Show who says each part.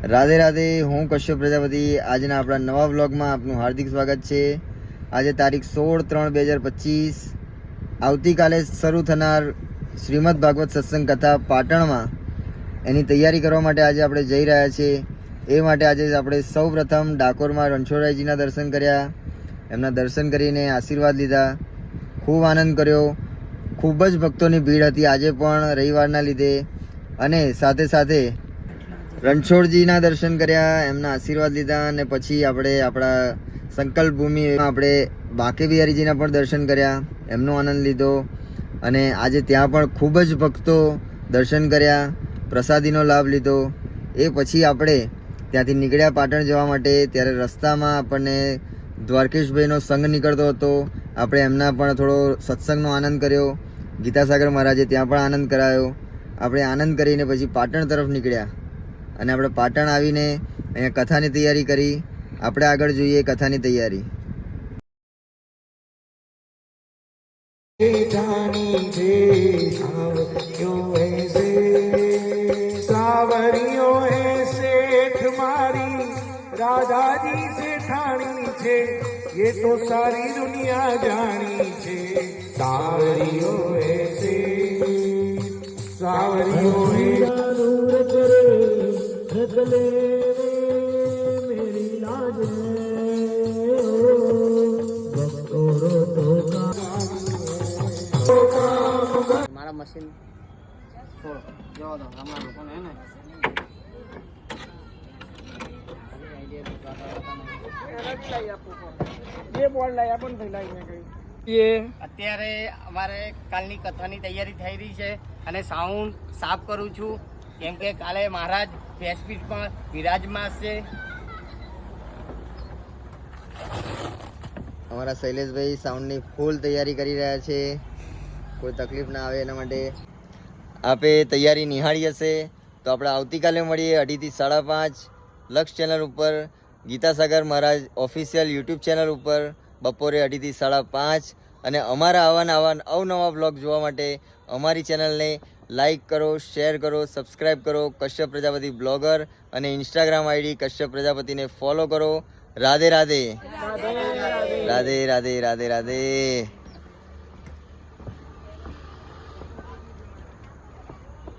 Speaker 1: રાધે રાધે, હું કશ્યપ પ્રજાપતિ। આજના આપણા નવા વ્લોગમાં આપનું હાર્દિક સ્વાગત છે। આજે તારીખ 16/3/2025, આવતીકાલે શરૂ થનાર શ્રીમદ ભાગવત સત્સંગ કથા પાટણમાં એની તૈયારી કરવા માટે આજે આપણે જઈ રહ્યા છીએ। એ માટે આજે આપણે સૌ પ્રથમ ડાકોરમાં રણછોડરાયજીના દર્શન કર્યા। એમના દર્શન કરીને આશીર્વાદ લીધા, ખૂબ આનંદ કર્યો। ખૂબ જ ભક્તોની ભીડ હતી આજે પણ રવિવારના લીધે, અને સાથે સાથે રણછોડજીના દર્શન કર્યા, એમના આશીર્વાદ લીધા, અને પછી આપણે આપણા સંકલ્પ ભૂમિ આપણે બાંકે બિહારીજીના પણ દર્શન કર્યા, એમનો આનંદ લીધો। અને આજે ત્યાં પણ ખૂબ જ ભક્તો દર્શન કર્યા, પ્રસાદીનો લાભ લીધો। એ પછી આપણે ત્યાંથી નીકળ્યા પાટણ જવા માટે। ત્યારે રસ્તામાં આપણને દ્વારકેશભાઈનો સંઘ નીકળતો હતો, આપણે એમના પણ થોડો સત્સંગનો આનંદ કર્યો। ગીતાસાગર મહારાજે ત્યાં પણ આનંદ કરાયો। આપણે આનંદ કરીને પછી પાટણ તરફ નીકળ્યા, અને આપણે પાટણ આવીને અહીંયા કથાની તૈયારી કરી। આપણે આગળ જોઈએ કથાની તૈયારી।
Speaker 2: राधा जी से ठाणी छे, ये तो सारी दुनिया जानी छे। सावरियो ऐसे सावरियो दूर करे बदले मेरी लाज
Speaker 3: मारा मशीन छोड़ जाओ दो हमारा लोगों ने ना અત્યારે અમારે કાલની કથાની તૈયારી થઈ રહી છે, અને સાઉન્ડ સાફ કરું છું, કેમ કે કાલે મહારાજ વ્યાસપીઠમાં વિરાજમાન છે।
Speaker 1: અમારા શૈલેષભાઈ સાઉન્ડની ફૂલ તૈયારી કરી રહ્યા છે, કોઈ તકલીફ ના આવે એના માટે। આપે તૈયારી નિહાળી હશે તો આપણે આવતીકાલે મળીએ 2:30 થી 5:30 લક્ષ ચેનલ ઉપર, ગીતાસાગર મહારાજ ઓફિશિયલ યુટ્યુબ ચેનલ ઉપર બપોરે 2:30 થી 5:30। અને અમારા આવા અવનવા બ્લોગ જોવા માટે અમારી ચેનલને લાઈક કરો, શેર કરો, સબસ્ક્રાઈબ કરો। કશ્યપ પ્રજાપતિ બ્લોગર અને ઇન્સ્ટાગ્રામ આઈડી કશ્યપ પ્રજાપતિને ફોલો કરો। રાધે રાધે, રાધે રાધે, રાધે રાધે।